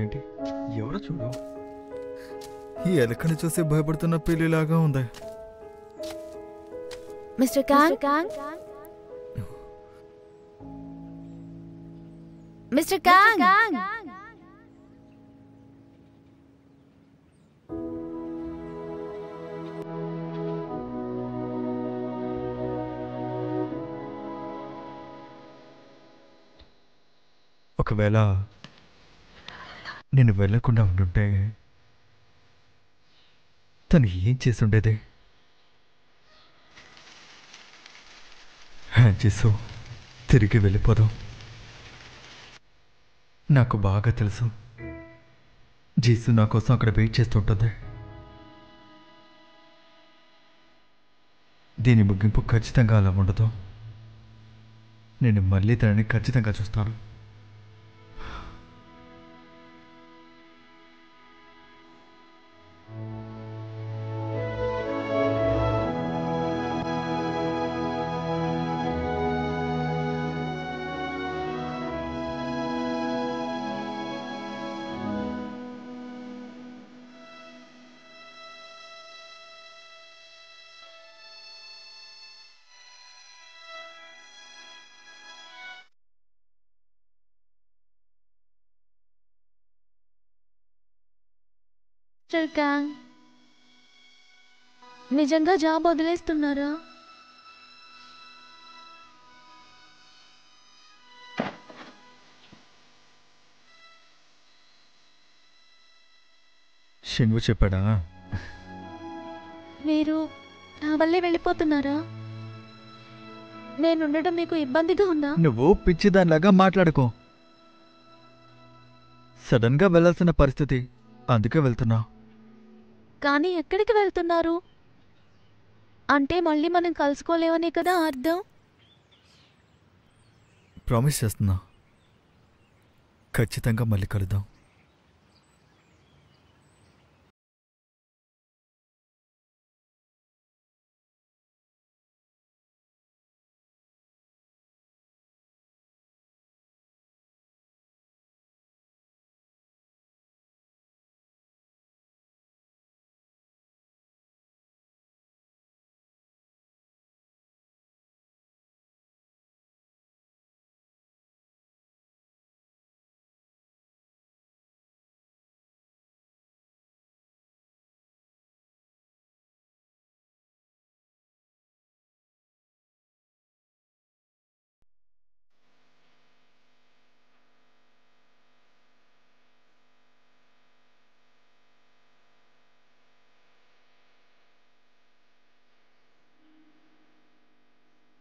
ఏంటి ఎవరో చూడు. ఈ ఎలకని చూసి భయపడుతున్న పిల్లిలాగా ఉంది. మిస్టర్ కాంగ్, మిస్టర్ కాంగ్, ఒకవేళ నేను వెళ్ళకుండా ఉండుంటే తను ఏం చేసుండేది? జీసు, తిరిగి వెళ్ళిపోదాం. నాకు బాగా తెలుసు జీసు నా కోసం అక్కడ వెయిట్ చేస్తుంటుంది. దీని ముగింపు ఖచ్చితంగా అలా ఉండదు. నేను మళ్ళీ తనని ఖచ్చితంగా చూస్తాను. మిస్టర్ కాంగ్, నిజంగా జాబ్ వదిలేస్తున్నారా? షిన్వు చెప్పాడా? మీరు నా వల్లే వెళ్ళిపోతున్నారా? నేనుండటం మీకు ఇబ్బందిగా ఉందా? నువ్వు పిచ్చిదానిలాగా మాట్లాడుకో. సడన్గా వెళ్ళాల్సిన పరిస్థితి, అందుకే వెళ్తున్నా. కానీ ఎక్కడికి వెళ్తున్నారు? అంటే మళ్ళీ మనం కలుసుకోలేమనే కదా అర్థం? ప్రామిస్ చేస్తున్నా, ఖచ్చితంగా మళ్ళీ కలుద్దాం.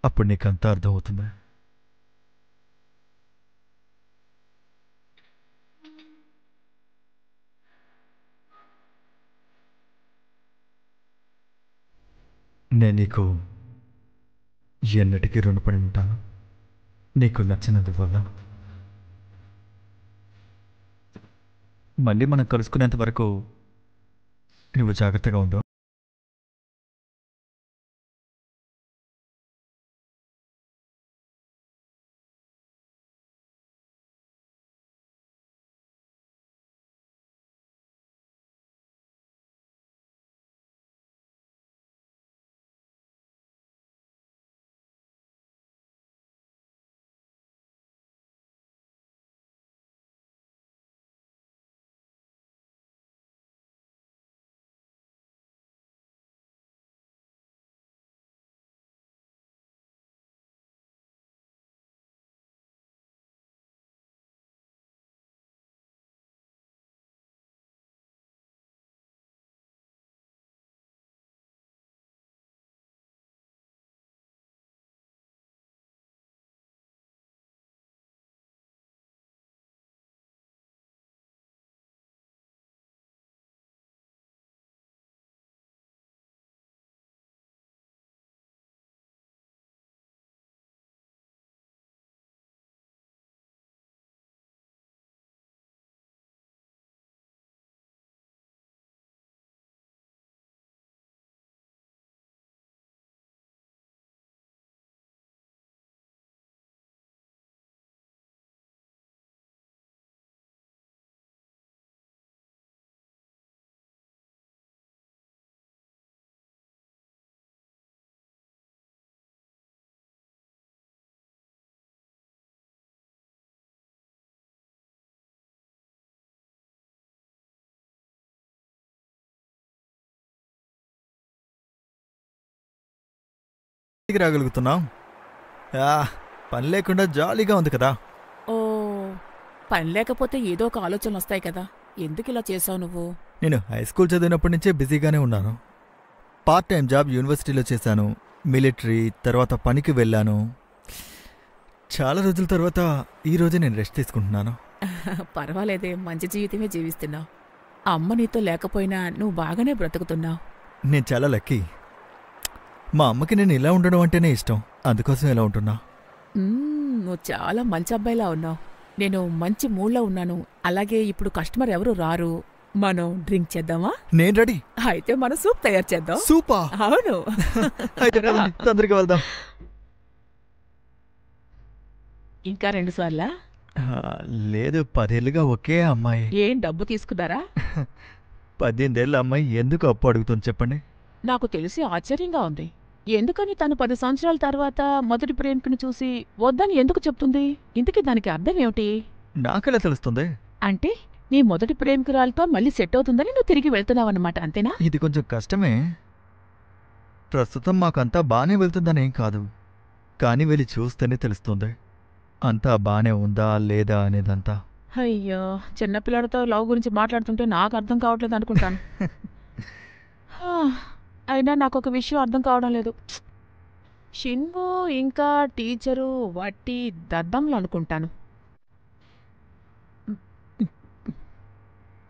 అప్పుడు నీకంతా అర్థమవుతుంది. నేను నీకు ఎన్నటికీ రుణపడి ఉంటాను, నీకు నచ్చినందువల్ల. మళ్ళీ మనం కలుసుకునేంత వరకు నువ్వు జాగ్రత్తగా ఉండు. ఇంటికి రాగలుగుతున్నాం? పని లేకుండా జాలీగా ఉంది కదా. ఓ పని లేకపోతే ఏదో ఒక ఆలోచనలు వస్తాయి కదా. ఎందుకు ఇలా చేసావు నువ్వు? నేను హై స్కూల్ చదివినప్పటి నుంచే బిజీగానే ఉన్నాను. పార్ట్ టైం జాబ్ యూనివర్సిటీలో చేశాను, మిలిటరీ, తర్వాత పనికి వెళ్ళాను. చాలా రోజుల తర్వాత ఈరోజే నేను రెస్ట్ తీసుకుంటున్నాను. పర్వాలేదే, మంచి జీవితమే జీవిస్తున్నావు. అమ్మ నీతో లేకపోయినా నువ్వు బాగానే బ్రతుకుతున్నావు. నేను చాలా లక్కీ. మా అమ్మకి నేను ఇలా ఉండడం అంటేనే ఇష్టం, అందుకోసం ఇలా ఉంటున్నా. నువ్వు చాలా మంచి అబ్బాయిలా ఉన్నావు. నేను మంచి మూడ్లో ఉన్నాను. అలాగే ఇప్పుడు కస్టమర్ ఎవరు రారు, మనం డ్రింక్ చేద్దామా? నేను రెడీ. అయితే మనం సూప్ తయారు చేద్దాం. సూపా? అవును. అయితే పదండి, తొందరగా వెళ్దాం. ఇంకా 2 సార్లా? లేదు, 10 ఏళ్ళుగా ఒకే అమ్మాయి. ఏం డబ్బు తీసుకున్నారా? 18 ఏళ్ళ అమ్మాయి ఎందుకు అప్పు అడుగుతుంది చెప్పండి? నాకు తెలిసి ఆశ్చర్యంగా ఉంది. ఎందుకని తను 10 సంవత్సరాల తర్వాత మొదటి ప్రేమికుని చూసి వద్దని ఎందుకు చెప్తుంది? ఇంతకీ దానికి అర్థం ఏమిటి? నాకెలా తెలుస్తుంది? అంటే నీ మొదటి ప్రేమికురాలతో మళ్ళీ సెట్ అవుతుందని నువ్వు తిరిగి వెళ్తున్నావన్నమాట, అంతేనా? ఇది కొంచెం కష్టమే. ప్రస్తుతం మాకంతా బానే వెళ్తుందనేం కాదు, కానీ వెళ్ళి చూస్తేనే తెలుస్తుంది అంతా బానే ఉందా లేదా అనేదంతా. అయ్యో, చిన్నపిల్లడితో లవ్ గురించి మాట్లాడుతుంటే నాకు అర్థం కావట్లేదు అనుకుంటాను. అయినా నాకు ఒక విషయం అర్థం కావడం లేదు. షిన్వు ఇంకా టీచరు వాటి దద్దమ్మలు అనుకుంటాను.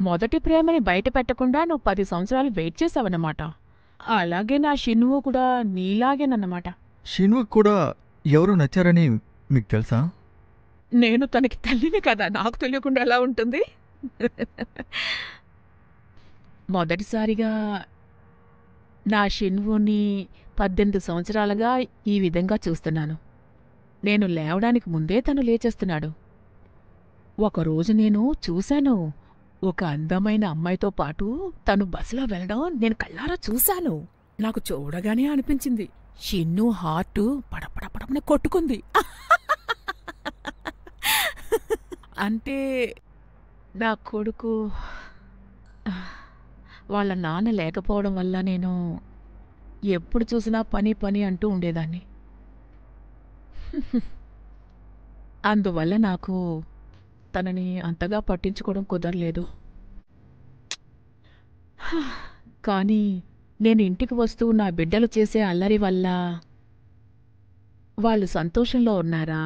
మొదటి ప్రేమని బయట పెట్టకుండా నువ్వు 10 సంవత్సరాలు వెయిట్ చేసావన్నమాట. అలాగే నా షిన్వు కూడా నీలాగేనన్నమాట. షిన్వుకి కూడా ఎవరు నచ్చారని మీకు తెలుసా? నేను తనకి తల్లిని కదా, నాకు తెలియకుండా ఎలా ఉంటుంది? మొదటిసారిగా నా షిన్వుని 18 సంవత్సరాలుగా ఈ విధంగా చూస్తున్నాను. నేను లేవడానికి ముందే తను లేచేస్తున్నాడు. ఒకరోజు నేను చూశాను, ఒక అందమైన అమ్మాయితో పాటు తను బస్సులో వెళ్ళడం నేను కళ్ళారా చూశాను. నాకు చూడగానే అనిపించింది, షిన్ను హార్టు పడపడపడమని కొట్టుకుంది. అంటే నా కొడుకు వాళ్ళ నాన్న లేకపోవడం వల్ల నేను ఎప్పుడు చూసినా పని పని అంటూ ఉండేదాన్ని. అందువల్ల నాకు తనని అంతగా పట్టించుకోవడం కుదరలేదు. కానీ నేను ఇంటికి వస్తూ నా బిడ్డలు చేసే అల్లరి వల్ల వాళ్ళు సంతోషంలో ఉన్నారా,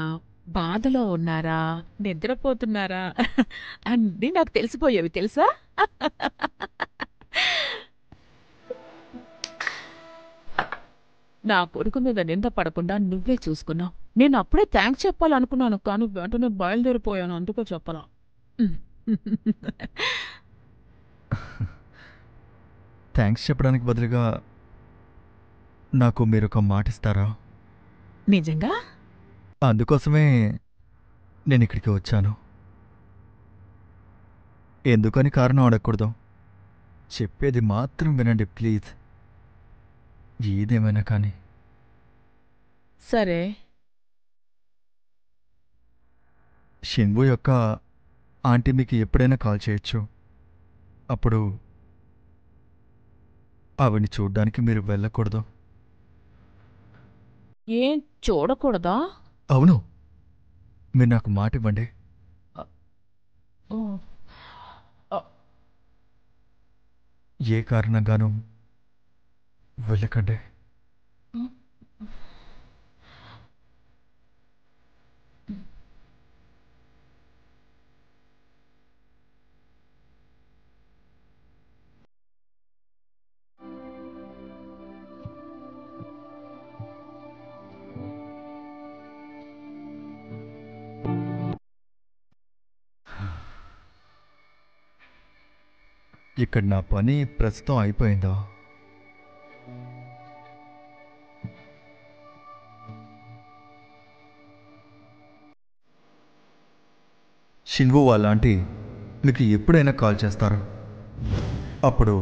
బాధలో ఉన్నారా, నిద్రపోతున్నారా అన్నీ నాకు తెలిసిపోయేవి తెలుసా? నా కొడుకు మీద నింద పడకుండా నువ్వే చూసుకున్నావు. నేను అప్పుడే థ్యాంక్స్ చెప్పాలనుకున్నాను, కానీ వెంటనే బయలుదేరిపోయాను, అందుకే చెప్పలా. థ్యాంక్స్ చెప్పడానికి బదులుగా నాకు మీరొక మాట ఇస్తారా? నిజంగా? అందుకోసమే నేను ఇక్కడికి వచ్చాను. ఎందుకని కారణం అడగకూడదు, చెప్పేది మాత్రం వినండి ప్లీజ్. ఏదేమైనా కానీ సరే. షిన్వు యొక్క ఆంటీ మీకు ఎప్పుడైనా కాల్ చేయొచ్చు. అప్పుడు ఆవిడ్ని చూడ్డానికి మీరు వెళ్ళకూడదు. ఏం చూడకూడదా? అవును, మీరు నాకు మాట ఇవ్వండి. ఏ కారణంగానూ వెళ్ళకండి. ఇక్కడ నా పని ప్రస్తుతం అయిపోయిందా? షిన్వు వాళ్ళంటి మీకు ఎప్పుడైనా కాల్ చేస్తారు. అప్పుడు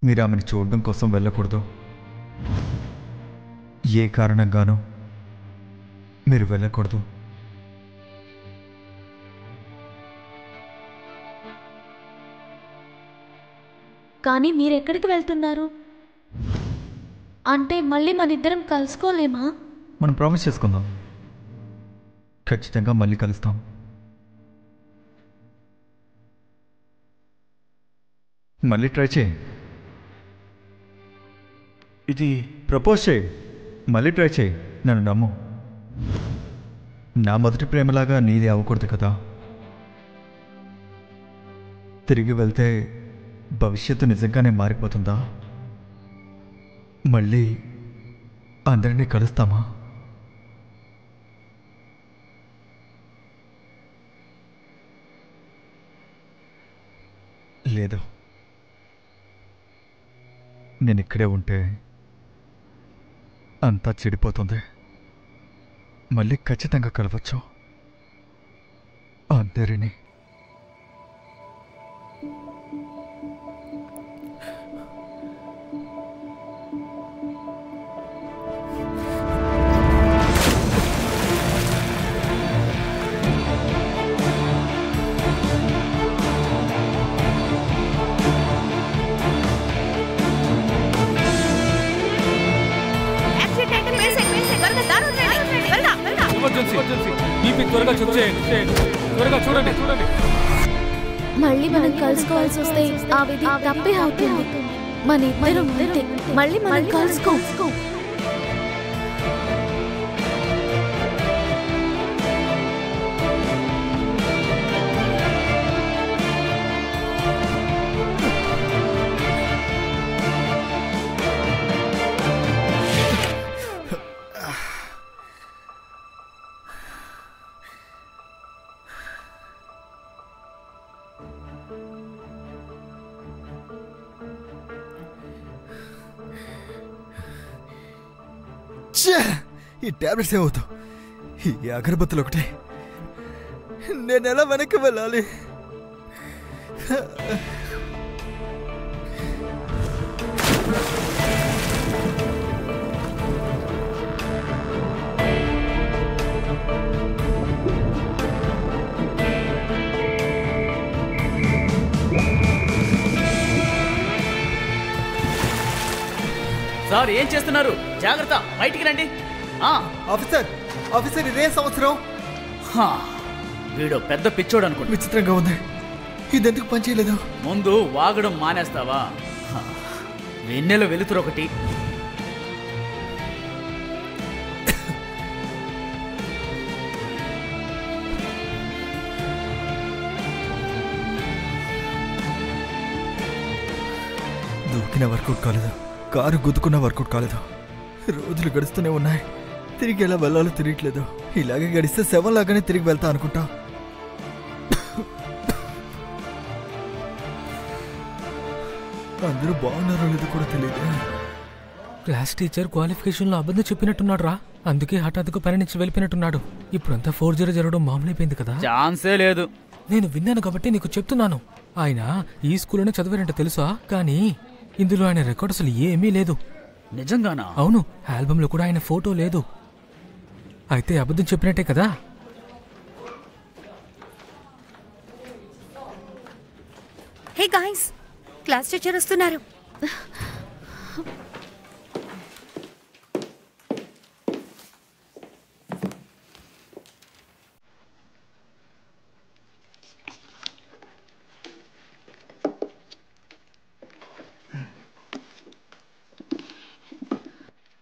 మీరు ఆమెను చూడడం కోసం వెళ్ళకూడదు. ఏ కారణంగానూ మీరు వెళ్ళకూడదు. కానీ మీరెక్కడికి వెళ్తున్నారు? అంటే మళ్ళీ మన ఇద్దరం కలుసుకోలేమా? మనం ప్రామిస్ చేసుకుందాం, ఖచ్చితంగా మళ్ళీ కలుస్తాం. మళ్ళీ ట్రై చేయి, ఇది ప్రపోజ్ చేయి, మళ్ళీ ట్రై చేయి, నన్ను నమ్ము. నా మొదటి ప్రేమలాగా నీది అవ్వకూడదు కదా. తిరిగి వెళ్తే భవిష్యత్తు నిజంగానే మారిపోతుందా? మళ్ళీ అందరినీ కలుస్తామా? లేదు, నేను ఇక్కడే ఉంటే అంతా చెడిపోతుంది. మళ్ళీ ఖచ్చితంగా కలవచ్చు అందరినీ. త్వరగా చూడండి. మళ్ళీ మనం కలుసుకోవాల్సి వస్తే ఆ విధి తప్పే అవుతుంది. మన ఇద్దరం ఉంటే మళ్ళీ మనం కలుసుకో. ఈ టాబ్లెట్స్ ఏమవుతావు? ఈ అగరబత్తులు ఒకటే. నేను ఎలా వెనక్కి వెళ్ళాలి? సార్ ఏం చేస్తున్నారు? జాగ్రత్త, బయటికి రండి. ఆఫీసర్ ఇదే సంవత్సరం. వీడు పెద్ద పిచ్చోడు అనుకుంటా. విచిత్రంగా ఉంది, ఇదెందుకు పనిచేయలేదు? ముందు వాగడం మానేస్తావా? వెన్నెల వెలుతురు ఒకటి. దూకిన వర్కౌట్ కాలేదు, కారు గుద్దుకున్న వర్కౌట్ కాలేదు. రోజులు గడుస్తూనే ఉన్నాయి, తిరిగి ఎలా వెళ్ళాలో తిరగట్లేదు. ఇలాగే గడిస్తే 7 లాగానే తిరిగి వెళ్తా అనుకుంటా. అందరూ బాగున్నారో లేదో కూడా తెలియదు. క్లాస్ టీచర్ క్వాలిఫికేషన్లో అబద్ధం చెప్పినట్టున్నాడు రా, అందుకే హఠాత్తుగా పని నుంచి వెళ్ళిపోయినట్టున్నాడు. ఇప్పుడంతా 4-0 జరగడం మామూలైపోయింది కదా. ఛాన్సే లేదు. నేను విన్నాను కాబట్టి నీకు చెప్తున్నాను. ఆయన ఈ స్కూల్లోనే చదివారంట తెలుసా, కానీ ఇందులో ఆయన రికార్డ్ అసలు ఏమీ లేదు. నిజంగానా? అవును, ఆల్బంలో కూడా ఆయన ఫోటో లేదు. అయితే అబద్ధం చెప్పినట్టే కదా. హే గాయ్స్, క్లాస్ టీచర్ వస్తున్నారు.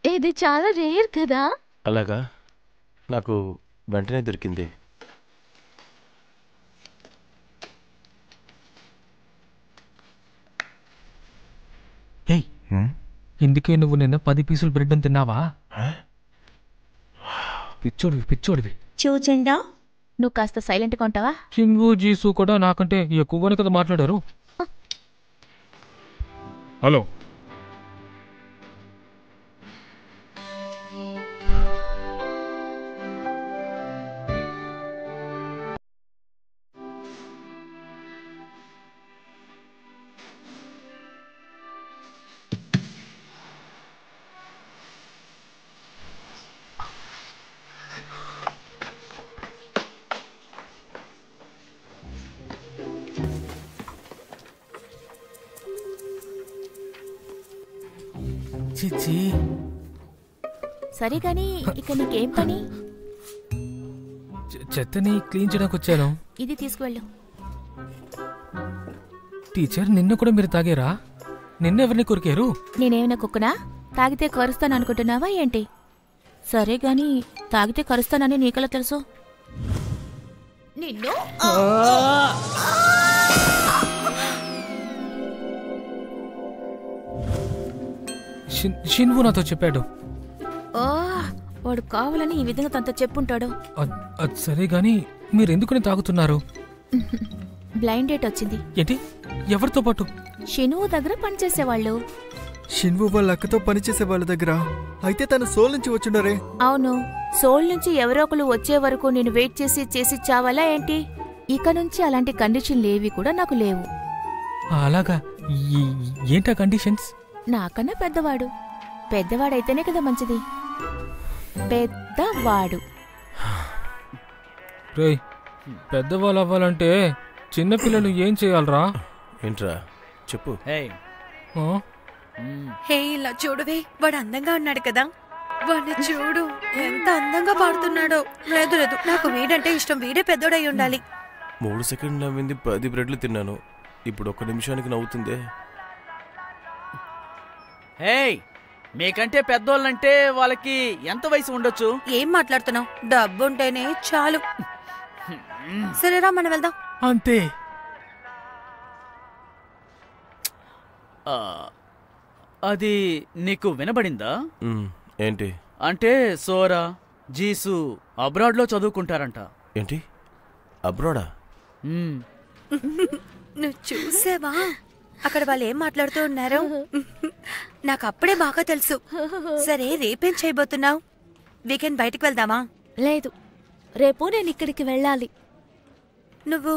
ఇది చాలా రేర్ కదా. అలాగా, నాకు వెంటనే దొరికింది. ఏయ్, ఇందుకే నువ్వు నిన్న 10 పీసులు బ్రెడ్ అని తిన్నావా? పిచ్చోడివి. చూచండా, నువ్వు కాస్త సైలెంట్గా ఉంటావా? చింగు జీసు కూడా నాకంటే ఎక్కువగానే కదా మాట్లాడారు. హలో, చిచ్చి సరే కానీ ఇక నీకేం పని? చెత్తని క్లీన్ చేయడానికి వచ్చాను. ఇది తీసుకువెళ్ళు. టీచర్, నిన్న కూడా మీరు తాగారా? నిన్న ఎవరిని కొరికారు? నేనేమైనా కుక్కనా? తాగితే కరుస్తాను అనుకుంటున్నావా ఏంటి? సరే గాని తాగితే కరుస్తానని నీకెలా తెలుసు? నిన్ను షిన్వు నాతో చెప్పాడు. వాడు కావాలని ఈ విధంగా తనతో చెప్పుంటాడు. అది సరే గాని మీరెందుకుని తాగుతున్నారు? బ్లైండ్ డేట్ వచ్చింది. ఏంటి? ఎవరితో పాటు? షినువు దగ్గర పనిచేసేవాళ్ళు. షిన్వు వాళ్ళ అక్కతో పనిచేసే వాళ్ళ దగ్గర. అయితే తను సోల్ నుంచి వచ్చుండరే. అవును, సోల్ నుంచి ఎవరో ఒకరు వచ్చే వరకు నేను వెయిట్ చేసి చావాలా ఏంటి? ఇక నుంచి అలాంటి కండిషన్లేవి కూడా నాకు లేవు. అలాగా? ఏంటా కండిషన్స్? నాకన్నా పెద్దవాడైతేనే కదా మంచిది. పెద్దవాడు. రేయ్, పెద్దవాళ్ళు అవ్వాలంటే చిన్నపిల్లలు ఏం చేయాలరా? ఏంట్రా చెప్పు. హే ఇలా చూడవే, వాడు అందంగా ఉన్నాడు కదా, వాడిని చూడు ఎంత అందంగా పాడుతున్నాడో. లేదు లేదు, నాకు వీడంటే ఇష్టం. వీడే పెద్దోడై ఉండాలి. 3 సెకండ్లు నవ్వింది 10 బ్రెడ్లు తిన్నాను. ఇప్పుడు 1 నిమిషానికి నవ్వుతుందే. హే, మీకంటే పెద్దోళ్ళంటే వాళ్ళకి ఎంత వయసు ఉండొచ్చు? ఏం మాట్లాడుతున్నావు? డబ్బుంటేనే చాలు. సరేరా, మనం వెళ్దాం. అంతే. అది నీకు వినబడిందా? ఏంటి అంటే సోరా జీసు అబ్రాడ్లో చదువుకుంటారంట. ఏంటి? అబ్రాడా? నువ్వు చూసావా అక్కడ వాళ్ళు ఏం మాట్లాడుతూ ఉన్నారు? నాకు అప్పుడే బాగా తెలుసు. సరే, రేపేం చేయబోతున్నావు? వీకెండ్ బయటికి వెళ్దామా? లేదు, రేపు నేను ఇక్కడికి వెళ్ళాలి. నువ్వు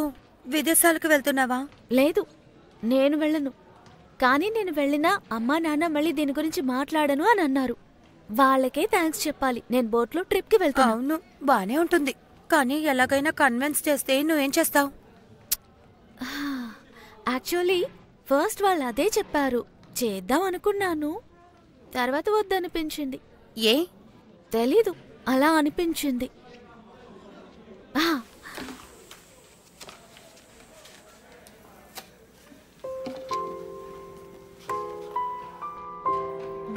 విదేశాలకు వెళ్తున్నావా? లేదు, నేను వెళ్ళను. కానీ నేను వెళ్ళినా అమ్మా నాన్న మళ్ళీ దీని గురించి మాట్లాడను అని అన్నారు. వాళ్ళకే థ్యాంక్స్ చెప్పాలి. నేను బోట్లో ట్రిప్కి వెళ్తాను. అవును, బానే ఉంటుంది. కానీ ఎలాగైనా కన్విన్స్ చేస్తే నువ్వేం చేస్తావు? యాక్చువల్లీ ఫస్ట్ వాళ్ళు అదే చెప్పారు. చేద్దాం అనుకున్నాను, తర్వాత వద్దనిపించింది. ఏ? తెలీదు, అలా అనిపించింది.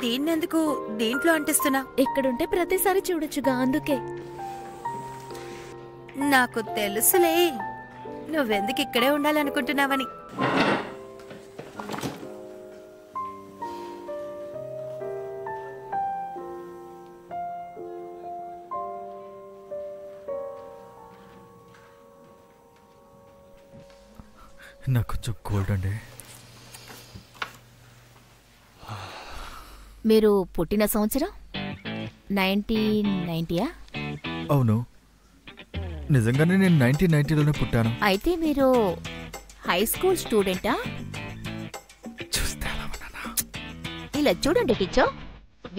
దీన్నెందుకు దీంట్లో అంటిస్తున్నా? ఇక్కడుంటే ప్రతిసారి చూడొచ్చుగా, అందుకే. నాకు తెలుసులే నువ్వెందుకు ఇక్కడే ఉండాలనుకుంటున్నావని. నాకు కొంచెం కోల్డ్ అండి. మీరు పుట్టిన సంవత్సరం 1990యా? అవును, నిజంగానే నేను 1990లోనే పుట్టాను. అయితే మీరు హై స్కూల్ స్టూడెంటా? ఇలా చూడండి టీచర్,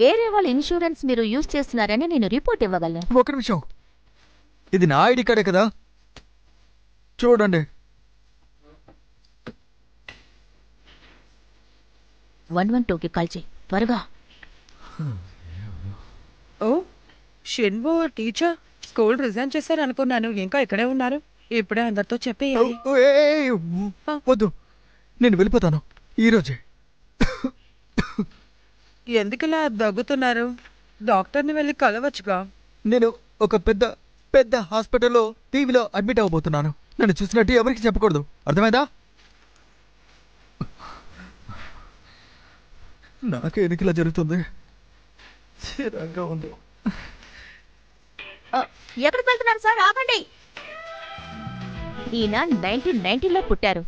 వేరే వాళ్ళ ఇన్సూరెన్స్ మీరు యూజ్ చేస్తున్నారని నేను రిపోర్ట్ ఇవ్వగలను. ఒక నిమిషం, ఇది నా ఐడి కార్డే కదా, చూడండి. 112కి కాల్ చేయి త్వరగా. ఓ షిన్వో టీచర్, స్కూల్ రిజైన్ చేశారు అనుకున్నాను. ఇంకా ఇక్కడే ఉన్నారు. ఇప్పుడే అందరితో చెప్పేయాలి. వద్దు, నేను వెళ్ళిపోతాను ఈరోజే. ఎందుకులా దగ్గుతున్నారు? డాక్టర్ని వెళ్ళి కలవచ్చుగా. నేను ఒక పెద్ద హాస్పిటల్లో టీవీలో అడ్మిట్ అవ్వబోతున్నాను. నన్ను చూసినట్టు ఎవరికి చెప్పకూడదు, అర్థమైందా? నాకే ఎందుకు ఇలా జరుగుతుంది? చిరాగ్గా ఉంది. ఎక్కడికి వెళ్తున్నారు సార్? ఆగండి. ఈయన 1990లో పుట్టారు,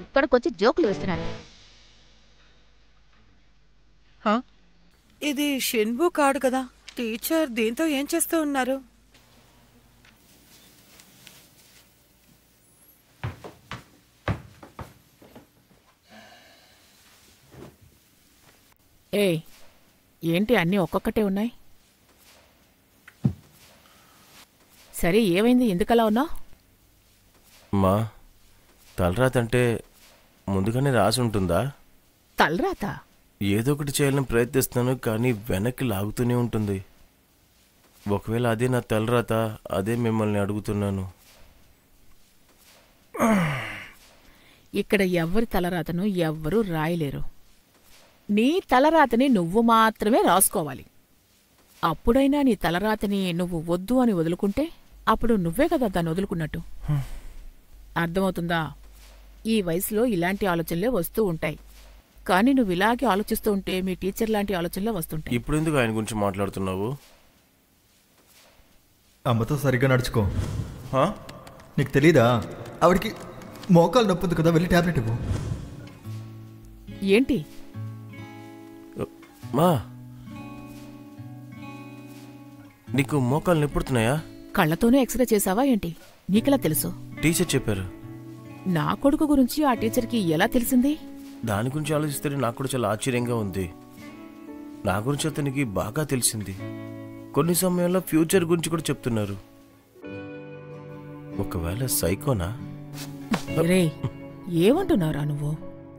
ఇక్కడికొచ్చి జోకులు వేస్తున్నారు. ఇది షిన్వో కాడు కదా. టీచర్ దీంతో ఏం చేస్తూ ఉన్నారు? ఏంటి అన్నీ ఒక్కొక్కటే ఉన్నాయి? సరే, ఏమైంది? ఎందుకలా ఉన్నావు? మా తలరాతంటే ముందుగానే రాసి ఉంటుందా? తలరాత? ఏదో ఒకటి చేయాలని ప్రయత్నిస్తున్నాను, కానీ వెనక్కి లాగుతూనే ఉంటుంది. ఒకవేళ అదే నా తలరాత, అదే మిమ్మల్ని అడుగుతున్నాను. ఇక్కడ ఎవ్వరి తలరాతను ఎవ్వరూ రాయలేరు. నీ తలరాతని నువ్వు మాత్రమే రాసుకోవాలి. అప్పుడైనా నీ తలరాతని నువ్వు వద్దు అని వదులుకుంటే అప్పుడు నువ్వే కదా దాన్ని వదులుకున్నట్టు. అర్థమవుతుందా? ఈ వయసులో ఇలాంటి ఆలోచనలే వస్తూ ఉంటాయి. కానీ నువ్వు ఇలాగే ఆలోచిస్తూ ఉంటే మీ టీచర్ లాంటి ఆలోచనలే వస్తుంటాయి. ఇప్పుడు ఎందుకు ఆయన గురించి మాట్లాడుతున్నావు? అమ్మతో సరిగ్గా నడుచుకో. హా? నీకు తెలీదా? ఆవిడికి మోకాలు నొప్పుంది కదా, వెళ్ళి టాబ్లెట్ ఇవ్వు. ఏంటి? మా నీకు మోకాలు నొప్పుడుతున్నాయా? కళ్ళతోనే ఎక్స్రే చేసావా ఏంటి? నీకెలా తెలుసు? టీచర్ చెప్పారు. నా కొడుకు గురించి ఆ టీచర్కి ఎలా తెలిసింది? దాని గురించి ఆలోచిస్తే నాకు కూడా చాలా ఆశ్చర్యంగా ఉంది. నా గురించి అతనికి బాగా తెలిసింది. కొన్ని సమయాల్లో ఫ్యూచర్ గురించి కూడా చెప్తున్నారు. ఒకవేళ సైకోనా? రే, ఏమంటున్నారా నువ్వు?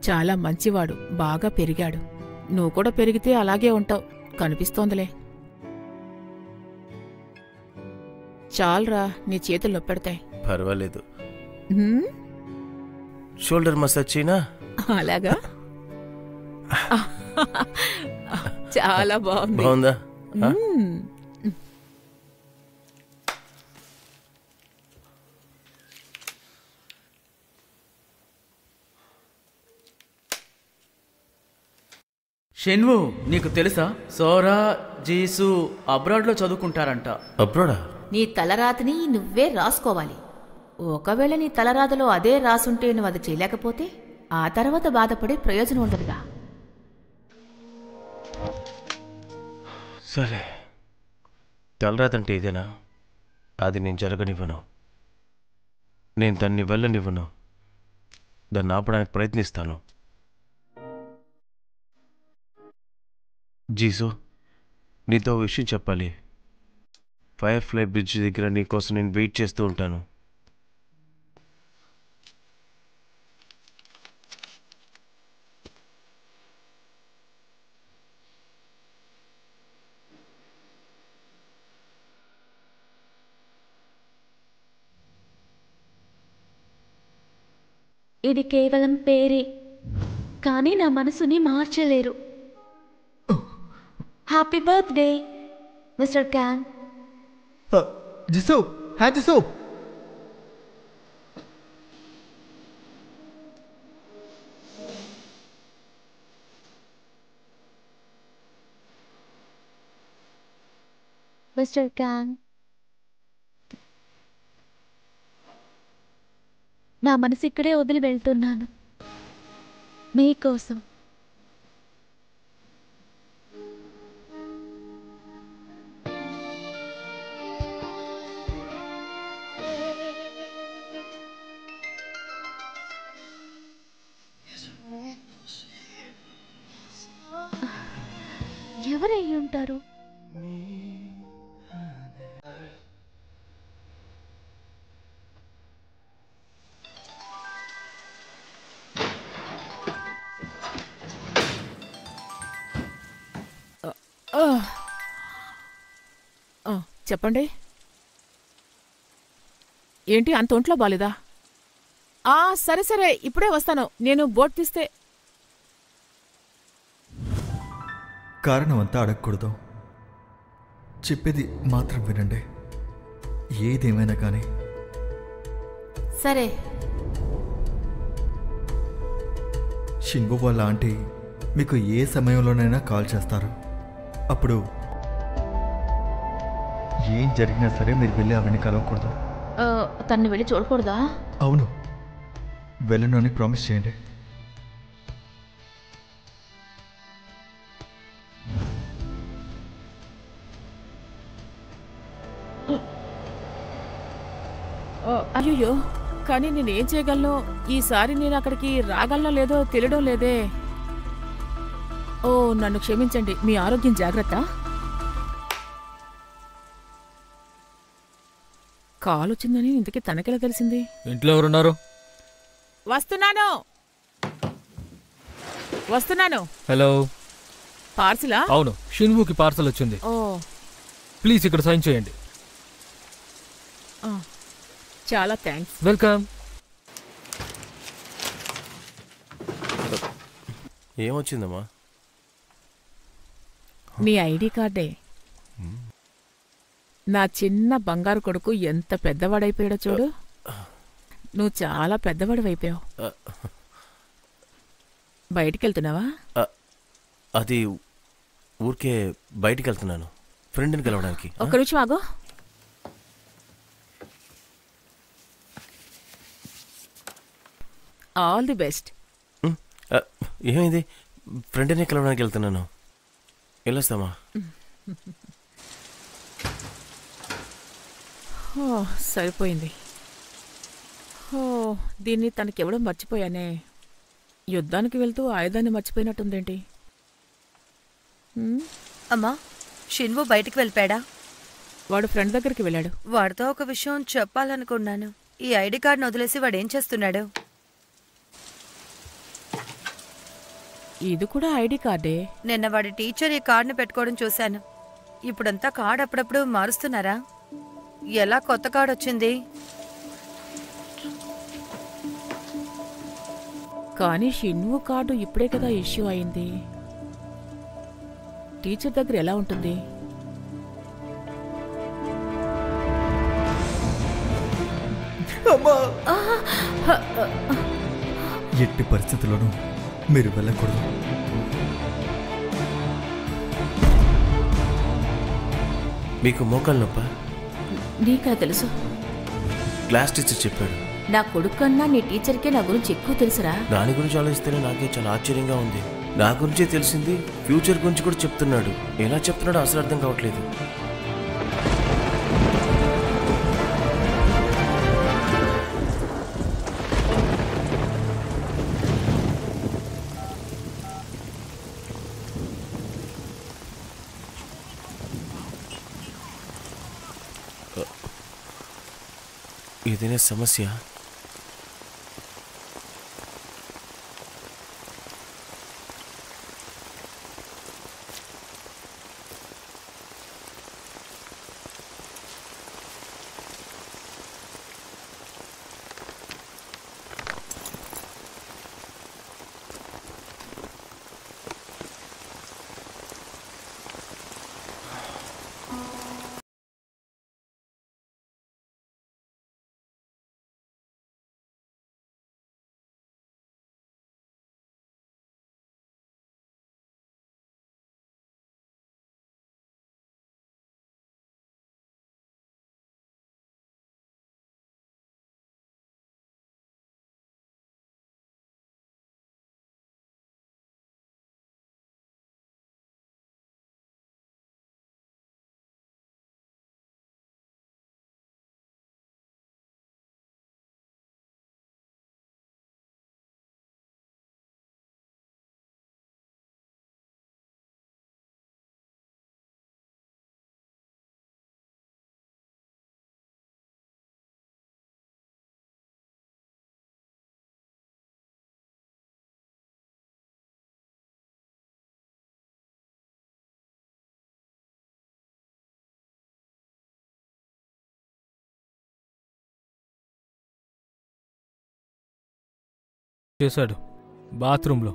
చాలా మంచివాడు, బాగా పెరిగాడు. నువ్వు కూడా పెరిగితే అలాగే ఉంటావు కనిపిస్తోందిలే. చాలరా, నీ చేతులు నొప్పెడతాయి. పర్వాలేదు. హ్మ్? షోల్డర్ మసాజ్ చేయనా? అలాగా? చాలా బాగుంది. బాగుందా? మ్మ్. షెన్వు, నీకు తెలుసా సోరా జీసు అబ్రాడ్లో చదువుకుంటారంట. అబ్రాడా? నీ తలరాతని నువ్వే రాసుకోవాలి. ఒకవేళ నీ తలరాతలో అదే రాసుంటే నువ్వు అది చేయలేకపోతే ఆ తర్వాత బాధపడే ప్రయోజనం ఉండదుగా. సరే, తలరాతంటే ఇదేనా? అది నేను జరగనివ్వను. నేను దాన్ని వెళ్ళనివ్వను. దాన్ని ఆపడానికి ప్రయత్నిస్తాను. జీసు, నీతో ఓ విషయం చెప్పాలి. ఫైర్ఫ్లై బ్రిడ్జ్ దగ్గర నీకోసం నేను వెయిట్ చేస్తూ ఉంటాను. ఇది కేవలం పేరే, కానీ నా మనసుని మార్చలేరు. హ్యాపీ బర్త్డే మిస్టర్ క్యాన్. జిసు, హ్యాండ్ జిసు. మిస్టర్ క్యాన్, నా మనసు ఇక్కడే వదిలి వెళ్తున్నాను మీకోసం. ఎవరై ఉంటారు? చెప్పండి. ఏంటి, అంత ఒంట్లో బాలేదా? సరే సరే, ఇప్పుడే వస్తాను. నేను బోట్ తీస్తే. కారణం అంతా అడగకూడదు, చెప్పేది మాత్రం వినండి. ఏదేమైనా కానీ సరే. షింగు వాళ్ళ ఆంటీ మీకు ఏ సమయంలోనైనా కాల్ చేస్తారు. అప్పుడు ఏం జరిగినా సరే మీరు వెళ్ళి ఆవిడని కలవకూడదు. తన్ని వెళ్ళి చూడకూడదా? అవును, వెళ్ళను అని ప్రామిస్ చేయండి. అయ్యో, కానీ నేనేం చేయగలను? ఈసారి నేను అక్కడికి రాగలనో లేదో తెలియడం లేదే. నన్ను క్షమించండి. మీ ఆరోగ్యం జాగ్రత్త. కాల్ వచ్చిందని ఇంతకీ తనకెలా తెలిసింది? ఇంట్లో ఎవరున్నారు? వస్తున్నాను. హలో. పార్సిలా? అవును, షిన్వుకి పార్సల్ వచ్చింది. ప్లీజ్ ఇక్కడ సైన్ చేయండి. చాలా థ్యాంక్స్. వెల్కమ్. ఏమొచ్చిందమ్మా? నీ ఐడి కార్డే. నా చిన్న బంగారు కొడుకు ఎంత పెద్దవాడైపోయాడో చూడు. నువ్వు చాలా పెద్దవాడివైపోయావు. బయటికెళ్తున్నావా? అది ఊరికే బయటికి వెళ్తున్నాను, ఫ్రెండ్ని కలవడానికి. ఒక్క నిమిషం ఆగో. All the best. ఏమైంది? ఫ్రెండ్ని కలవడానికి వెళ్తున్నాను. వెళ్ళొస్తామా? సరిపోయింది. దీన్ని తనకెవడో మర్చిపోయానే. యుద్ధానికి వెళ్తూ ఆయుధాన్ని మర్చిపోయినట్టుందేంటి? అమ్మా, షిన్వు బయటికి వెళ్ళిపోయాడా? వాడు ఫ్రెండ్ దగ్గరికి వెళ్ళాడు. వాడితో ఒక విషయం చెప్పాలనుకున్నాను. ఈ ఐడి కార్డును వదిలేసి వాడేం చేస్తున్నాడు? ఇది కూడా ఐడి కార్డే. నిన్న వాడి టీచర్ ఈ కార్డుని పెట్టుకోవడం చూశాను. ఇప్పుడంతా కార్డు అప్పుడప్పుడు మారుస్తున్నారా? ఎలా కొత్త కార్డు వచ్చింది? కానీ షిన్వు కార్డు ఇప్పుడే కదా ఇష్యూ అయింది. టీచర్ దగ్గర ఎలా ఉంటుంది? ఎట్టి పరిస్థితుల్లోనూ మీరు వెళ్ళకూడదు. మీకు మోకాలు నొప్పా? నీకా తెలుసు? క్లాస్ టీచర్ చెప్పాడు. నా కొడుకు కన్నా నీ టీచర్కే నా గురించి ఎక్కువ తెలుసురా. దాని గురించి ఆలోచిస్తేనే నాకే చాలా ఆశ్చర్యంగా ఉంది. నా గురించే తెలిసింది, ఫ్యూచర్ గురించి కూడా చెప్తున్నాడు. ఎలా చెప్తున్నాడో అసలు అర్థం కావట్లేదు. ఇదేనే సమస్య. చేశాడు బాత్రూంలో.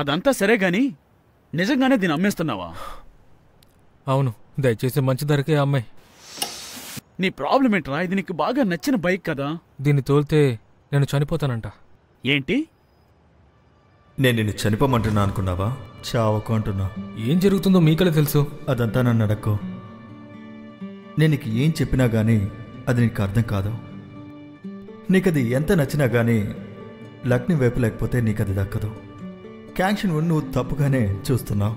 అదంతా సరే గాని నిజంగానే దీన్ని అమ్మేస్తున్నావా? అవును, దయచేసి మంచి ధరకే అమ్మాయి. నీ ప్రాబ్లం ఏంట్రా? ఇది నీకు బాగా నచ్చిన బైక్ కదా. దీన్ని తోలితే నేను చనిపోతానంట. ఏంటి? నేను నిన్ను చనిపోమంటున్నా అనుకున్నావా? చావకు అంటున్నా. ఏం జరుగుతుందో మీకలే తెలుసు. అదంతా నన్ను అడక్కో. నేను నీకు ఏం చెప్పినా గానీ అది నీకు అర్థం కాదు. నీకది ఎంత నచ్చినా గానీ లక్ని వైపు లేకపోతే నీకది దక్కదు. క్యాన్షన్ నువ్వు తప్పుగానే చూస్తున్నావు.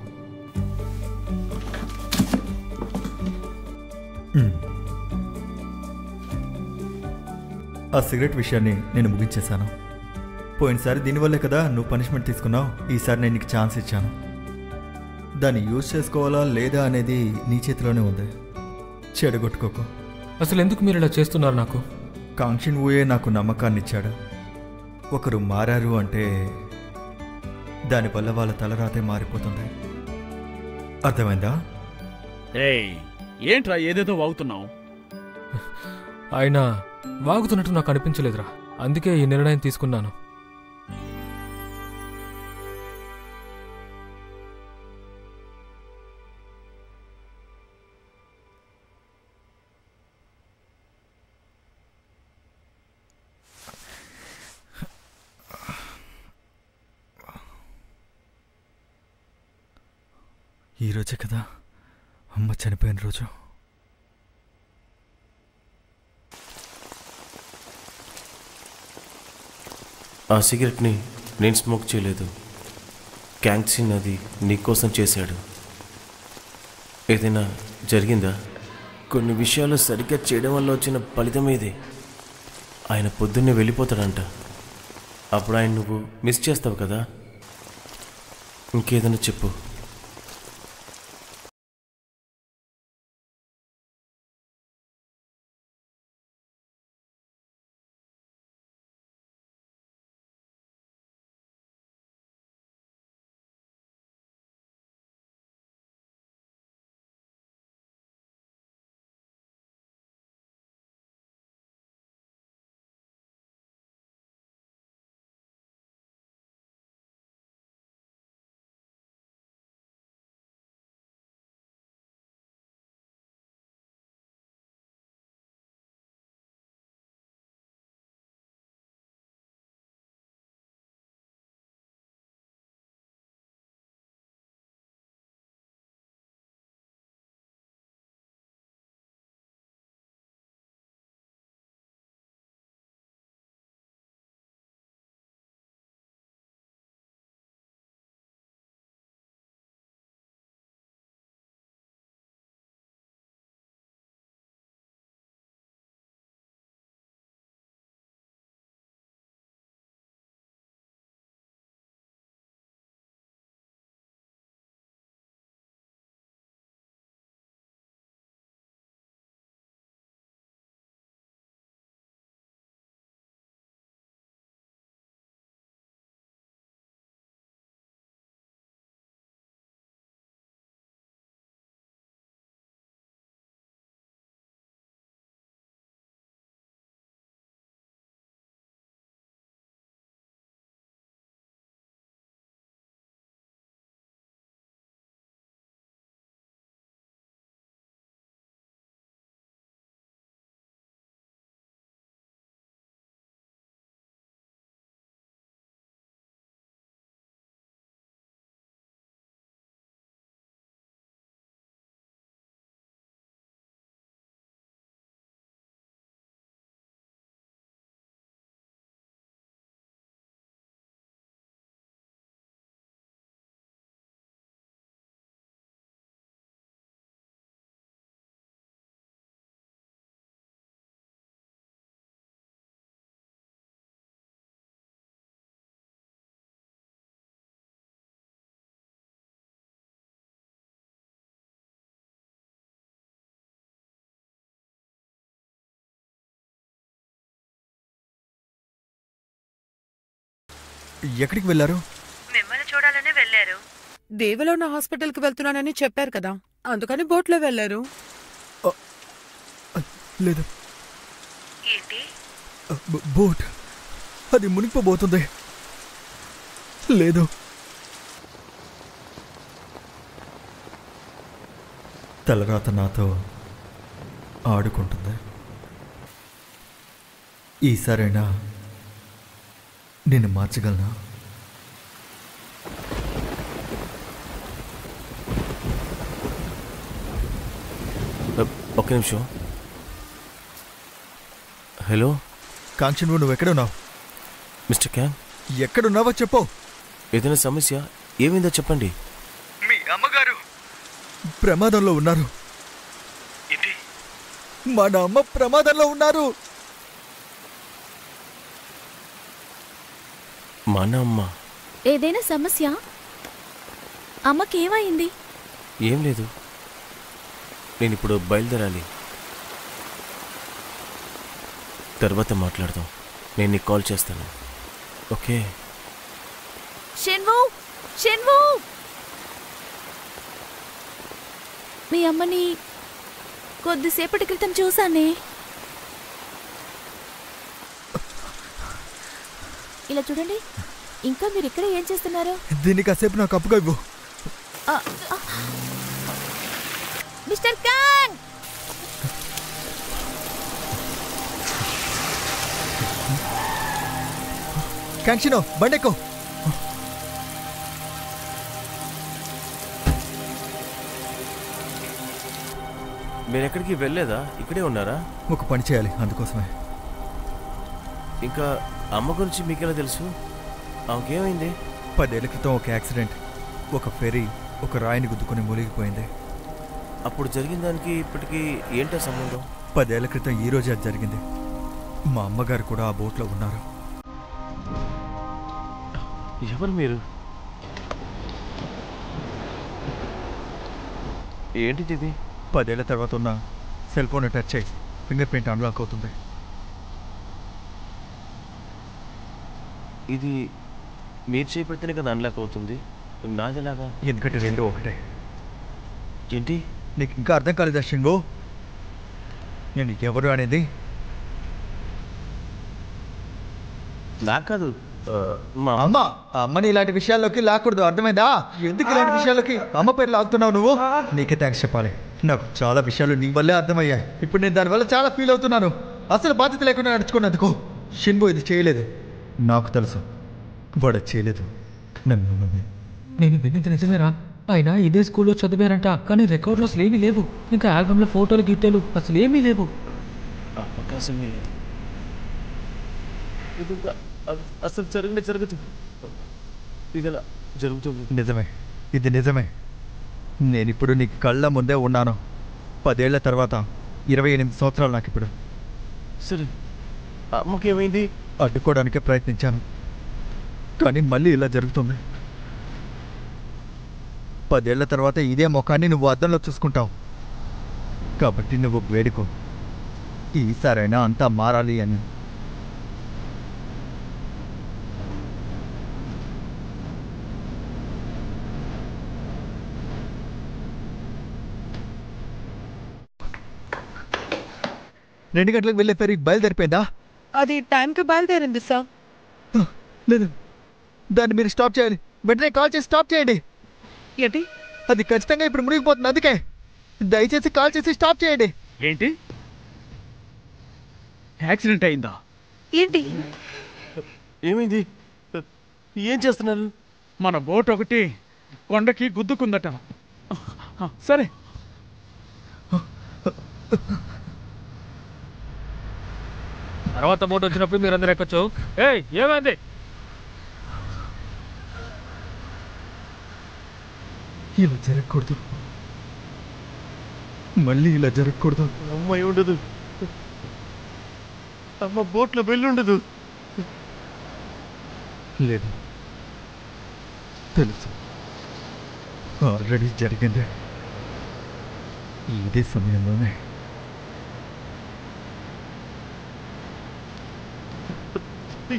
ఆ సిగరెట్ విషయాన్ని నేను ముగించేశాను. పోయినసారి దీనివల్లే కదా నువ్వు పనిష్మెంట్ తీసుకున్నావు. ఈసారి నేను నీకు ఛాన్స్ ఇచ్చాను. దాన్ని యూజ్ చేసుకోవాలా లేదా అనేది నీ చేతిలోనే ఉంది. చెడగొట్టుకోకు. అసలు ఎందుకు మీరు ఇలా చేస్తున్నారు? నాకు కాంక్షన్వోయే నాకు నమ్మకాన్నిచ్చాడు. ఒకరు మారారు అంటే దానివల్ల వాళ్ళ తలరాతే మారిపోతుంది. అర్థమైందా? ఏయ్, ఏంట్రా ఏదేదో వాగుతున్నావు? ఆయన వాగుతున్నట్టు నాకు అనిపించలేదురా, అందుకే ఈ నిర్ణయం తీసుకున్నాను. ఈరోజే కదా అమ్మ చనిపోయిన రోజు. ఆ సిగరెట్ని నేను స్మోక్ చేయలేదు. క్యాంక్సిన్ అది నీకోసం చేశాడు. ఏదైనా జరిగిందా? కొన్ని విషయాలు సరిగ్గా చేయడం వల్ల వచ్చిన ఫలితం ఇది. ఆయన పొద్దున్నే వెళ్ళిపోతాడంట. అప్పుడు ఆయన నువ్వు మిస్ చేస్తావు కదా. ఇంకేదైనా చెప్పు. ఎక్కడికి వెళ్ళారు? మిమ్మల్ని చూడాలని వెళ్ళారు. దేవిలో ఉన్న హాస్పిటల్కి వెళ్తున్నానని చెప్పారు కదా, అందుకని బోట్లో వెళ్ళారు. లేదు. ఏంటి? బోట్ అది మునిగిపోబోతుంది. లేదు. తలరాత నాతో ఆడుకుంటుంది. ఈసారైనా నేను మార్చగలనా? ఒక్క నిమిషం. హలో కాంక్షన్, నువ్వు ఎక్కడున్నావు? మిస్టర్ క్యాన్, ఎక్కడున్నావో చెప్పు. ఏదైనా సమస్య? ఏమైందో చెప్పండి. మీ అమ్మగారు ప్రమాదంలో ఉన్నారు. మా అమ్మ ప్రమాదంలో ఉన్నారు. మన అమ్మ? ఏదైనా సమస్య? అమ్మకేమైంది? ఏం లేదు, నేను ఇప్పుడు బయలుదేరాలి. తర్వాత మాట్లాడదాం. నేను నీకు కాల్ చేస్తాను. ఓకే? షెన్వు షెన్వు మీ అమ్మని కొద్దిసేపటి క్రితం చూసానే. ఇలా చూడండి. ఇంకా మీరు ఇక్కడ ఏం చేస్తున్నారు? దీన్ని కాసేపు నాకు అప్పుగా ఇవ్వు. మిస్టర్ ఖాన్, కాంక్షినో బండెక్కో. మీరు ఎక్కడికి వెళ్ళలేదా? ఇక్కడే ఉన్నారా? ఒక పని చేయాలి, అందుకోసమే. ఇంకా అమ్మ గురించి మీకెలా తెలుసు? ఆమెకేమైంది? 10 ఏళ్ల క్రితం ఒక యాక్సిడెంట్. ఒక ఫెరీ ఒక రాయిని గుద్దుకొని మూలిగిపోయింది. అప్పుడు జరిగిన దానికి ఇప్పటికీ ఏంటో సంబంధం? 10 ఏళ్ల క్రితం ఈ రోజే అది జరిగింది. మా అమ్మగారు కూడా ఆ బోట్లో ఉన్నారు. ఎవరు మీరు? ఏంటిది ఇది? 10 ఏళ్ల తర్వాత ఉన్న సెల్ ఫోన్ టచ్ చేయి, ఫింగర్ ప్రింట్ అన్లాక్ అవుతుంది. ఇది మీరు చేపెడితేనే కదా అన్లాక్ అవుతుంది. నాదిలాగా? ఎందుకంటే రెండు ఒకటే. ఏంటి? నీకు ఇంకా అర్థం కాలేదా షింగో? నేను ఎవరు అనేది? నాకు కాదు, అమ్మ. అమ్మని ఇలాంటి విషయాల్లోకి లాక్కూడదు, అర్థమైందా? ఎందుకు ఇలాంటి విషయాల్లోకి అమ్మ పేరు లాగుతున్నావు నువ్వు? నీకే థ్యాంక్స్ చెప్పాలి. నాకు చాలా విషయాలు నీ వల్లే అర్థమయ్యాయి. ఇప్పుడు నేను దానివల్ల చాలా ఫీల్ అవుతున్నాను. అసలు బాధ్యత లేకుండా నడుచుకున్నందుకు. షిన్బో ఇది చేయలేదు, నాకు తెలుసు. వాడు చేయలేదు. నేను విన్నది నిజమేరా? ఆయన ఇదే స్కూల్లో చదివారంట, కానీ రికార్డులో అసలు ఏమీ లేవు. ఇంకా ఆల్బంలో ఫోటోలు గిట్టేలు అసలు ఏమీ లేవు. అవకాశమే అసలు జరుగుతుంది. ఇది జరుగుతుంది. నిజమే, ఇది నిజమే. నేనిప్పుడు నీ కళ్ళ ముందే ఉన్నాను. 10 ఏళ్ల తర్వాత 28 సంవత్సరాలు నాకు ఇప్పుడు. సరే, అమ్మకేమైంది? అడ్డుకోవడానికే ప్రయత్నించాను, కానీ మళ్ళీ ఇలా జరుగుతుంది. 10 ఏళ్ల తర్వాత ఇదే ముఖాన్ని నువ్వు అద్దంలో చూసుకుంటావు. కాబట్టి నువ్వు వేడుకో, ఈసారైనా అంతా మారాలి అని. రెండు గంటలకు వెళ్ళే ఫెరీ బయలుదేరిపోయిందా? అది టైంకి బయలుదేరింది సార్. లేదు, దాన్ని మీరు స్టాప్ చేయాలి. వెంటనే కాల్ చేసి స్టాప్ చేయండి. ఏంటి? అది ఖచ్చితంగా ఇప్పుడు మునిగిపోతుంది, అందుకే దయచేసి కాల్ చేసి స్టాప్ చేయండి. ఏంటి? యాక్సిడెంట్ అయిందా? ఏంటి? ఏమైంది? ఏం చేస్తున్నారు? మన బోట్ ఒకటి కొండకి గుద్దుకుందట. సరే, తర్వాత బోట్ వచ్చినప్పుడు మీరు అందరూ ఎక్కొచ్చు. ఏమైంది? ఇలా జరగకూడదు, మళ్ళీ ఇలా జరగకూడదు. అమ్మాయి ఉండదు, అమ్మ బోట్లో వెళ్ళుండదు. లేదు, తెలుసు, ఆల్రెడీ జరిగింది. ఇదే సమయంలోనే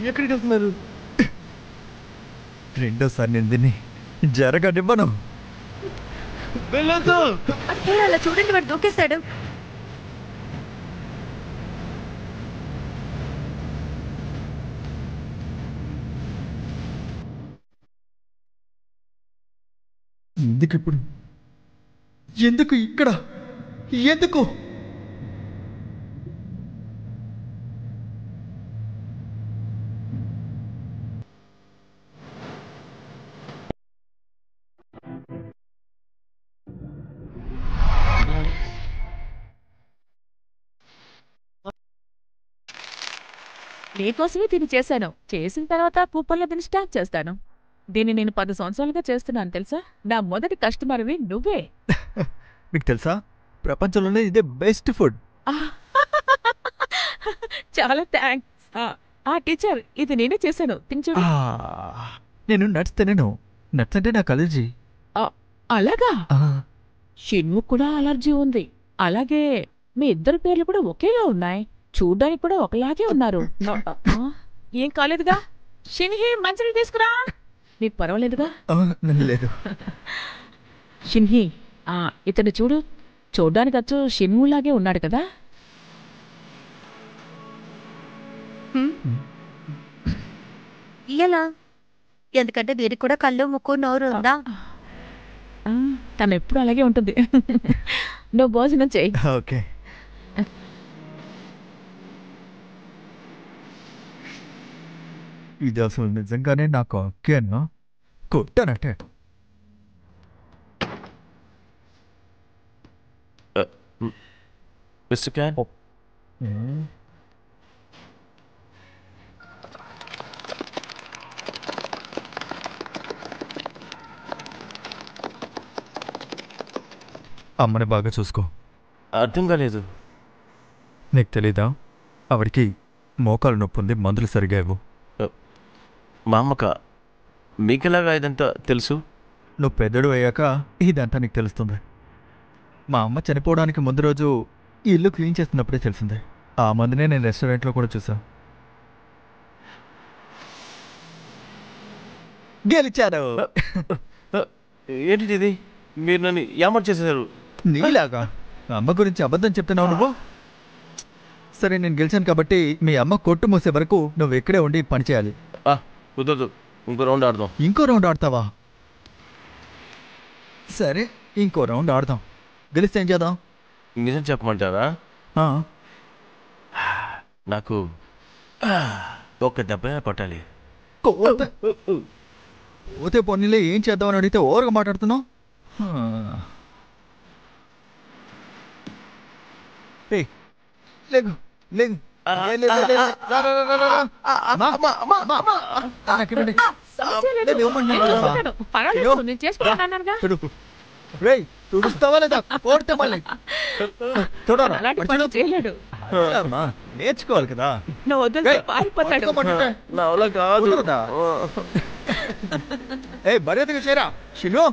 ఎక్కడికి వెళ్తున్నారు? రెండోసారి నేను దీన్ని జరగనివ్వను. వెళ్ళొద్దు. అలా చూడండి, వాడు దూకేశాడు. ఎందుకు ఇప్పుడు? ఎందుకు ఇక్కడ? ఎందుకు? నీకోసమే దీన్ని చేశాను. చేసిన తర్వాత కూపన్లో దీన్ని స్టార్ట్ చేస్తాను. దీన్ని నేను 10 సంవత్సరాలుగా చేస్తున్నాను తెలుసా? నా మొదటి కస్టమర్వి నువ్వే. మీకు తెలుసా, ప్రపంచంలోనే ఇదే బెస్ట్ ఫుడ్. చాలా థ్యాంక్స్. టీచర్, ఇది నేనే చేశాను, తినచూడు. నేను నట్స్ తినను. నట్స్ అంటే నాకు అలర్జీ. అలాగా? షిన్ము కూడా అలర్జీ ఉంది. అలాగే మీ ఇద్దరు పేర్లు కూడా ఒకేలా ఉన్నాయి. చూడ్డానికి కూడా ఒకలాగే ఉన్నారు. ఏం కాలేదుగా? షిన్హి మంచిని తీసుకురా. నీకు పర్వాలేదుగా? లేదు. షిన్హి, ఇతను చూడు, చూడ్డానికి అచ్చు షిన్ములాగే ఉన్నాడు కదా. ఎలా? ఎందుకంటే వీరికి కూడా కళ్ళు ముక్కు నోరు ఉందా? తను ఎప్పుడు అలాగే ఉంటుంది. నువ్వు భోజనం చెయ్యి. ఓకే. ఇది అసలు నిజంగానే నాకు అక్కేనా? కొట్టానట్టే. మిస్టర్ క్యాన్, అమ్మని బాగా చూసుకో. అర్థం కాలేదు. నీకు తెలీదా? ఆవిడికి మోకాలు నొప్పి ఉంది, మందులు సరిగా ఇవ్వు. మా అమ్మక మీకెలాగా ఇదంతా తెలుసు? నువ్వు పెద్దడు అయ్యాక ఇదంతా నీకు తెలుస్తుంది. మా అమ్మ చనిపోవడానికి ముందు రోజు ఈ ఇల్లు క్లీన్ చేస్తున్నప్పుడే తెలిసిందే. ఆ మందునే నేను రెస్టారెంట్లో కూడా చూసా. గెలిచాను. ఏంటి ఇది? మీరు నన్ను ఏమర్ చేసేసారు. నీలాగా అమ్మ గురించి అబద్ధం చెప్తున్నావు నువ్వు. సరే, నేను గెలిచాను కాబట్టి మీ అమ్మ కొట్టు మూసే వరకు నువ్వు ఇక్కడే ఉండి పని చేయాలి. కుదరదు, ఇంకో రౌండ్ ఆడదాం. ఇంకో రౌండ్ ఆడతావా? సరే, ఇంకో రౌండ్ ఆడదాం. గెలిస్తే ఏం చేద్దాం? నిజం చెప్పమంటారా? నాకు ఒక దెబ్బ పట్టాలి. పోతే పొన్నిలే, ఏం చేద్దామని అడిగితే ఓవర్గా మాట్లాడుతున్నావు. లేగు లేగు. తుడుస్తావా లేదా? కోడితే మళ్ళీ నేర్చుకోవాలి కదా. మర్యాదగా చేరా. షిను,